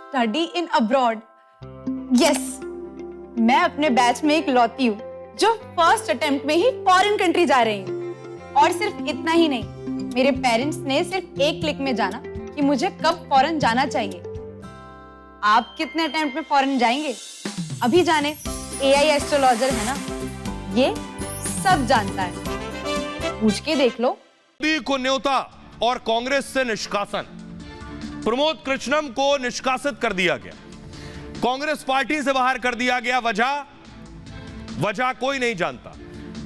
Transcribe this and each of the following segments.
Study in abroad. Yes, मैं अपने batch में एक लौती हूँ जो फर्स्ट अटेम्प्ट में ही फॉरेन कंट्री जा रही हूँ। और सिर्फ इतना ही नहीं, मेरे पेरेंट्स ने सिर्फ एक क्लिक में जाना कि मुझे कब फॉरेन जाना चाहिए। आप कितने अटेम्प्ट में फॉरेन जाएंगे? अभी जाने, एआई एस्ट्रोलॉजर है ना, ये सब जानता है, पूछ के देख लो। मोदी को न्योता और कांग्रेस से निष्कासन। प्रमोद कृष्णम को निष्कासित कर दिया गया, कांग्रेस पार्टी से बाहर कर दिया गया। वजह कोई नहीं जानता।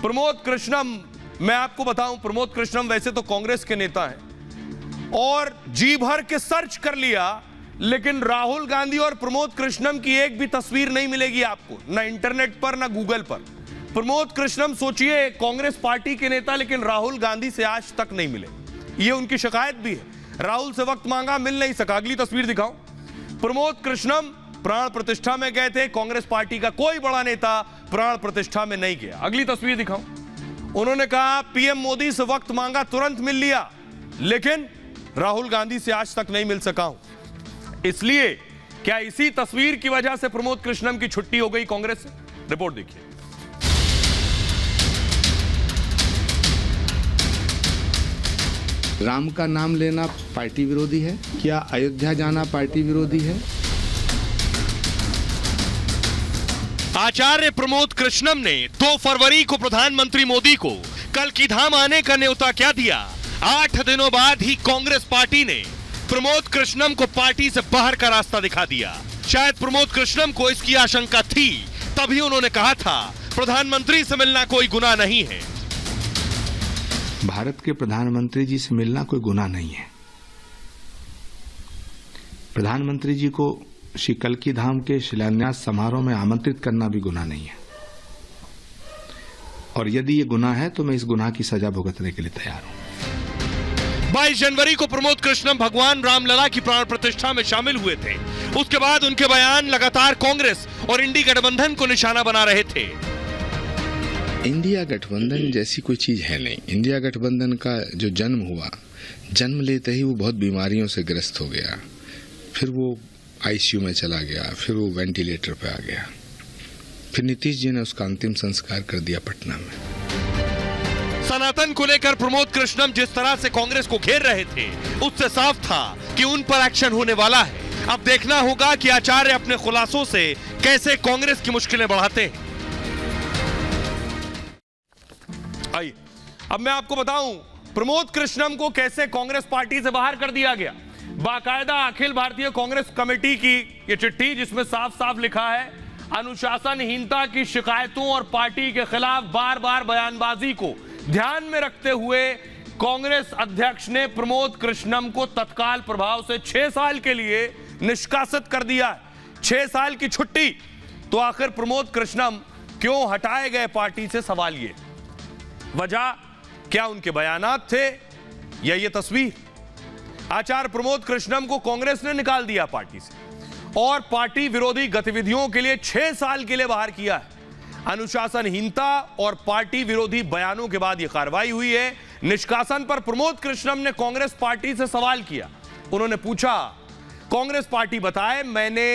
प्रमोद कृष्णम, मैं आपको बताऊं, प्रमोद कृष्णम वैसे तो कांग्रेस के नेता हैं और जी भर के सर्च कर लिया, लेकिन राहुल गांधी और प्रमोद कृष्णम की एक भी तस्वीर नहीं मिलेगी आपको, ना इंटरनेट पर ना गूगल पर। प्रमोद कृष्णम सोचिए, कांग्रेस पार्टी के नेता, लेकिन राहुल गांधी से आज तक नहीं मिले। ये उनकी शिकायत भी है। राहुल से वक्त मांगा, मिल नहीं सका। अगली तस्वीर दिखाऊं। प्रमोद कृष्णम प्राण प्रतिष्ठा में गए थे, कांग्रेस पार्टी का कोई बड़ा नेता प्राण प्रतिष्ठा में नहीं गया। अगली तस्वीर दिखाऊं। उन्होंने कहा पीएम मोदी से वक्त मांगा, तुरंत मिल लिया, लेकिन राहुल गांधी से आज तक नहीं मिल सका हूं। इसलिए क्या इसी तस्वीर की वजह से प्रमोद कृष्णम की छुट्टी हो गई कांग्रेस से? रिपोर्ट देखिए। राम का नाम लेना पार्टी विरोधी है? क्या अयोध्या जाना पार्टी विरोधी है? आचार्य प्रमोद कृष्णम ने 2 फरवरी को प्रधानमंत्री मोदी को कल की धाम आने का न्योता क्या दिया। 8 दिनों बाद ही कांग्रेस पार्टी ने प्रमोद कृष्णम को पार्टी से बाहर का रास्ता दिखा दिया। शायद प्रमोद कृष्णम को इसकी आशंका थी, तभी उन्होंने कहा था प्रधानमंत्री से मिलना कोई गुनाह नहीं है। भारत के प्रधानमंत्री जी से मिलना कोई गुनाह नहीं है। प्रधानमंत्री जी को श्री कल्की धाम के शिलान्यास समारोह में आमंत्रित करना भी गुनाह नहीं है, और यदि ये गुनाह है तो मैं इस गुनाह की सजा भुगतने के लिए तैयार हूं। 22 जनवरी को प्रमोद कृष्णम भगवान रामलला की प्राण प्रतिष्ठा में शामिल हुए थे। उसके बाद उनके बयान लगातार कांग्रेस और इंडी गठबंधन को निशाना बना रहे थे। इंडिया गठबंधन जैसी कोई चीज है नहीं। इंडिया गठबंधन का जो जन्म हुआ, जन्म लेते ही वो बहुत बीमारियों से ग्रस्त हो गया, फिर वो आईसीयू में चला गया, फिर वो वेंटिलेटर पे आ गया, फिर नीतीश जी ने उसका अंतिम संस्कार कर दिया पटना में। सनातन को लेकर प्रमोद कृष्णम जिस तरह से कांग्रेस को घेर रहे थे, उससे साफ था कि उन पर एक्शन होने वाला है। अब देखना होगा कि आचार्य अपने खुलासों से कैसे कांग्रेस की मुश्किलें बढ़ाते हैं। आइए, अब मैं आपको बताऊं प्रमोद कृष्णम को कैसे कांग्रेस पार्टी से बाहर कर दिया गया। बाकायदा अखिल भारतीय कांग्रेस कमेटी की ये चिट्ठी, जिसमें साफ साफ लिखा है अनुशासनहीनता की शिकायतों और पार्टी के खिलाफ बार बार बयानबाजी को ध्यान में रखते हुए कांग्रेस अध्यक्ष ने प्रमोद कृष्णम को तत्काल प्रभाव से 6 साल के लिए निष्कासित कर दिया। 6 साल की छुट्टी। तो आखिर प्रमोद कृष्णम क्यों हटाए गए पार्टी से? सवाल ये, वजह क्या उनके बयानात थे या ये तस्वीर? आचार्य प्रमोद कृष्णम को कांग्रेस ने निकाल दिया पार्टी से और पार्टी विरोधी गतिविधियों के लिए 6 साल के लिए बाहर किया है। अनुशासनहीनता और पार्टी विरोधी बयानों के बाद यह कार्रवाई हुई है। निष्कासन पर प्रमोद कृष्णम ने कांग्रेस पार्टी से सवाल किया। उन्होंने पूछा, कांग्रेस पार्टी बताए मैंने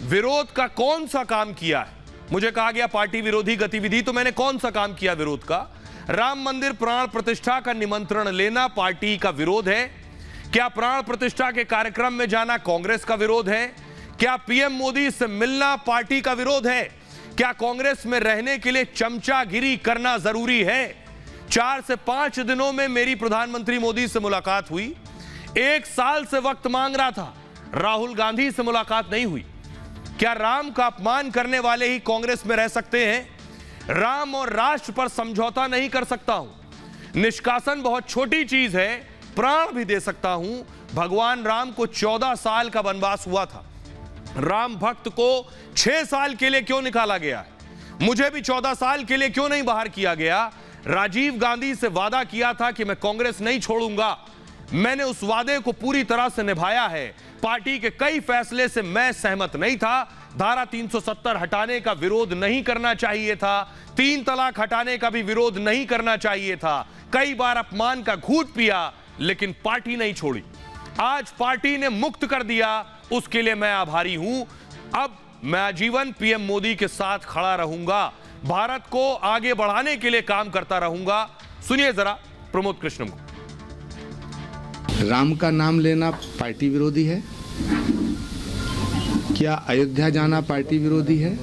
विरोध का कौन सा काम किया है? मुझे कहा गया पार्टी विरोधी गतिविधि, तो मैंने कौन सा काम किया विरोध का? राम मंदिर प्राण प्रतिष्ठा का निमंत्रण लेना पार्टी का विरोध है? क्या प्राण प्रतिष्ठा के कार्यक्रम में जाना कांग्रेस का विरोध है? क्या पीएम मोदी से मिलना पार्टी का विरोध है? क्या कांग्रेस में रहने के लिए चमचागिरी करना जरूरी है? 4 से 5 दिनों में मेरी प्रधानमंत्री मोदी से मुलाकात हुई। 1 साल से वक्त मांग रहा था, राहुल गांधी से मुलाकात नहीं हुई। क्या राम का अपमान करने वाले ही कांग्रेस में रह सकते हैं? राम और राष्ट्र पर समझौता नहीं कर सकता हूं। निष्कासन बहुत छोटी चीज है, प्राण भी दे सकता हूं। भगवान राम को 14 साल का वनवास हुआ था, राम भक्त को 6 साल के लिए क्यों निकाला गया? मुझे भी 14 साल के लिए क्यों नहीं बाहर किया गया? राजीव गांधी से वादा किया था कि मैं कांग्रेस नहीं छोड़ूंगा, मैंने उस वादे को पूरी तरह से निभाया है। पार्टी के कई फैसले से मैं सहमत नहीं था। धारा 370 हटाने का विरोध नहीं करना चाहिए था, 3 तलाक हटाने का भी विरोध नहीं करना चाहिए था। कई बार अपमान का घूंट पिया, लेकिन पार्टी नहीं छोड़ी। आज पार्टी ने मुक्त कर दिया उसके लिए मैं आभारी हूं। अब मैं आजीवन पीएम मोदी के साथ खड़ा रहूंगा, भारत को आगे बढ़ाने के लिए काम करता रहूंगा। सुनिए जरा प्रमोद कृष्णम को। राम का नाम लेना पार्टी विरोधी है? क्या अयोध्या जाना पार्टी विरोधी है?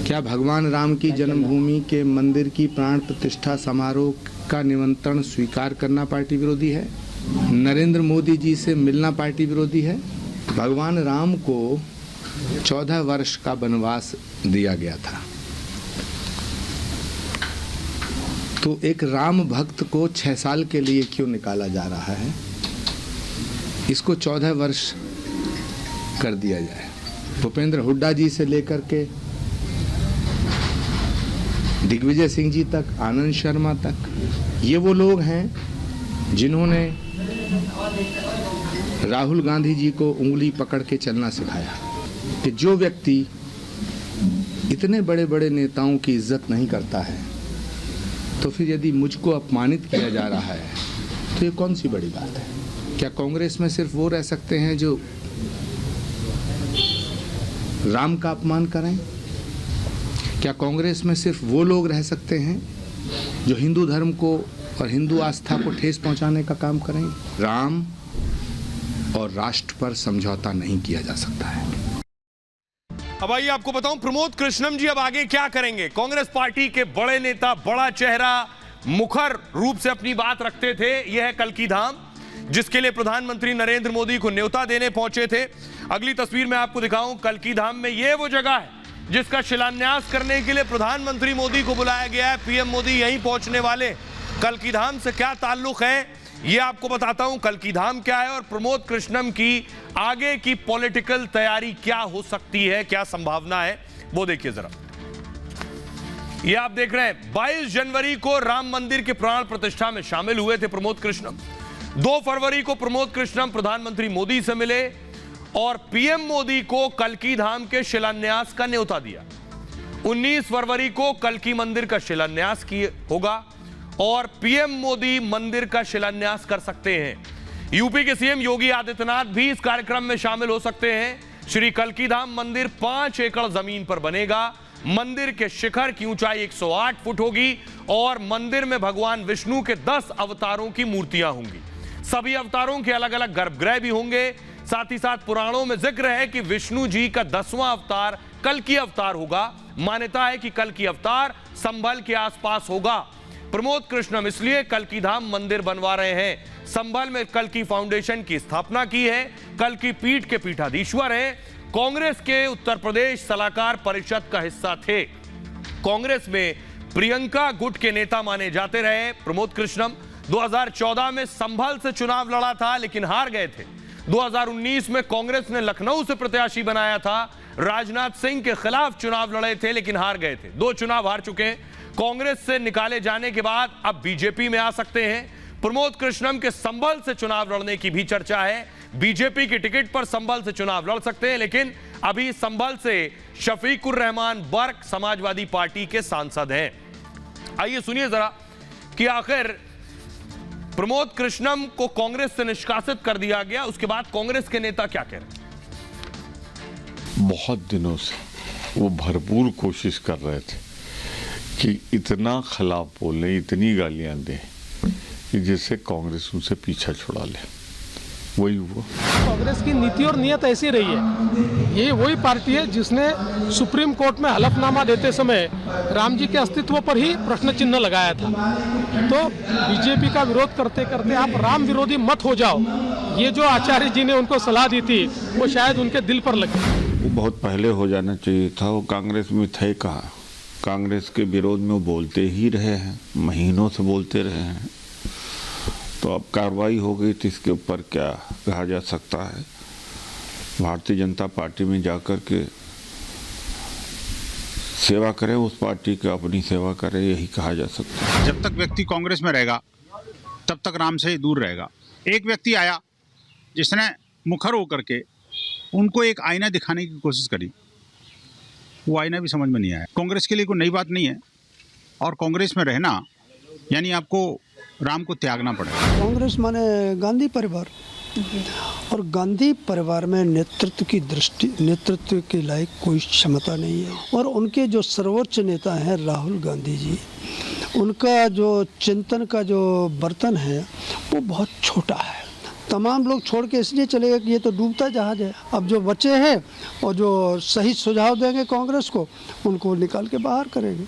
क्या भगवान राम की जन्मभूमि के मंदिर की प्राण प्रतिष्ठा समारोह का निमंत्रण स्वीकार करना पार्टी विरोधी है? नरेंद्र मोदी जी से मिलना पार्टी विरोधी है? भगवान राम को 14 वर्ष का वनवास दिया गया था, तो एक राम भक्त को 6 साल के लिए क्यों निकाला जा रहा है? इसको 14 वर्ष कर दिया जाए। भूपेंद्र हुड्डा जी से लेकर के दिग्विजय सिंह जी तक, आनंद शर्मा तक, ये वो लोग हैं जिन्होंने राहुल गांधी जी को उंगली पकड़ के चलना सिखाया कि जो व्यक्ति इतने बड़े बड़े नेताओं की इज्जत नहीं करता है, तो फिर यदि मुझको अपमानित किया जा रहा है तो ये कौन सी बड़ी बात है? क्या कांग्रेस में सिर्फ वो रह सकते हैं जो राम का अपमान करें? क्या कांग्रेस में सिर्फ वो लोग रह सकते हैं जो हिंदू धर्म को और हिंदू आस्था को ठेस पहुंचाने का काम करें? राम और राष्ट्र पर समझौता नहीं किया जा सकता है। अब आइए आपको बताऊं प्रमोद कृष्णम जी अब आगे क्या करेंगे। कांग्रेस पार्टी के बड़े नेता, बड़ा चेहरा, मुखर रूप से अपनी बात रखते थे। यह है कल्की धाम, जिसके लिए प्रधानमंत्री नरेंद्र मोदी को न्योता देने पहुंचे थे। अगली तस्वीर में आपको दिखाऊं, कल्की धाम में यह वो जगह है जिसका शिलान्यास करने के लिए प्रधानमंत्री मोदी को बुलाया गया है। पीएम मोदी यहीं पहुंचने वाले। कल्की धाम से क्या ताल्लुक है ये आपको बताता हूं। कल्की धाम क्या है और प्रमोद कृष्णम की आगे की पॉलिटिकल तैयारी क्या हो सकती है, क्या संभावना है, वो देखिए जरा। ये आप देख रहे हैं 22 जनवरी को राम मंदिर के प्राण प्रतिष्ठा में शामिल हुए थे प्रमोद कृष्णम। 2 फरवरी को प्रमोद कृष्णम प्रधानमंत्री मोदी से मिले और पीएम मोदी को कल्की धाम के शिलान्यास का न्योता दिया। 19 फरवरी को कल्की मंदिर का शिलान्यास होगा और पीएम मोदी मंदिर का शिलान्यास कर सकते हैं। यूपी के सीएम योगी आदित्यनाथ भी इस कार्यक्रम में शामिल हो सकते हैं। श्री कल्की धाम मंदिर 5 एकड़ जमीन पर बनेगा। मंदिर के शिखर की ऊंचाई 108 फुट होगी और मंदिर में भगवान विष्णु के 10 अवतारों की मूर्तियां होंगी। सभी अवतारों के अलग अलग गर्भगृह भी होंगे। साथ ही साथ पुराणों में जिक्र है कि विष्णु जी का 10वां अवतार कल्की अवतार होगा। मान्यता है कि कल्की अवतार संभल के आसपास होगा। प्रमोद कृष्णम इसलिए कल्की धाम मंदिर बनवा रहे हैं। संभल में कल्की फाउंडेशन की स्थापना की है। कल्की पीठ के पीठाधीश्वर हैं। कांग्रेस के उत्तर प्रदेश सलाहकार परिषद का हिस्सा थे। कांग्रेस में प्रियंका गुट के नेता माने जाते रहे प्रमोद कृष्णम। 2014 में संभल से चुनाव लड़ा था लेकिन हार गए थे। 2019 में कांग्रेस ने लखनऊ से प्रत्याशी बनाया था। राजनाथ सिंह के खिलाफ चुनाव लड़े थे लेकिन हार गए थे। 2 चुनाव हार चुके हैं। कांग्रेस से निकाले जाने के बाद अब बीजेपी में आ सकते हैं। प्रमोद कृष्णम के संभल से चुनाव लड़ने की भी चर्चा है। बीजेपी की टिकट पर संभल से चुनाव लड़ सकते हैं, लेकिन अभी संभल से शफीकुर रहमान बर्क समाजवादी पार्टी के सांसद हैं। आइए सुनिए जरा कि आखिर प्रमोद कृष्णम को कांग्रेस से निष्कासित कर दिया गया, उसके बाद कांग्रेस के नेता क्या कह रहे हैं। बहुत दिनों से वो भरपूर कोशिश कर रहे थे कि इतना खिलाफ बोले, इतनी गालियां दें कि जिससे कांग्रेस उनसे पीछा छुड़ा ले। वही हुआ। कांग्रेस की नीति और नियत ऐसी रही है। ये वही पार्टी है जिसने सुप्रीम कोर्ट में हलफनामा देते समय राम जी के अस्तित्व पर ही प्रश्न चिन्ह लगाया था। तो बीजेपी का विरोध करते करते आप राम विरोधी मत हो जाओ, ये जो आचार्य जी ने उनको सलाह दी थी वो शायद उनके दिल पर लगी। वो बहुत पहले हो जाना चाहिए था। वो कांग्रेस में थे कहाँ। कांग्रेस के विरोध में वो बोलते ही रहे हैं, महीनों से बोलते रहे हैं। तो अब कार्रवाई हो गई तो इसके ऊपर क्या कहा जा सकता है। भारतीय जनता पार्टी में जाकर के सेवा करे, उस पार्टी की अपनी सेवा करे, यही कहा जा सकता है। जब तक व्यक्ति कांग्रेस में रहेगा तब तक राम से ही दूर रहेगा। एक व्यक्ति आया जिसने मुखर होकर के उनको एक आईना दिखाने की कोशिश करी, वो आईना भी समझ में नहीं आया। कांग्रेस के लिए कोई नई बात नहीं है और कांग्रेस में रहना यानी आपको राम को त्यागना पड़ेगा। कांग्रेस माने गांधी परिवार। और गांधी परिवार में नेतृत्व के लायक कोई क्षमता नहीं है। और उनके जो सर्वोच्च नेता हैं राहुल गांधी जी, उनका जो चिंतन का जो बर्तन है वो बहुत छोटा है। तमाम लोग छोड़ के इसलिए चले गए कि ये तो डूबता जहाज है। अब जो बचे हैं और जो सही सुझाव देंगे कांग्रेस को, उनको निकाल के बाहर करेंगे।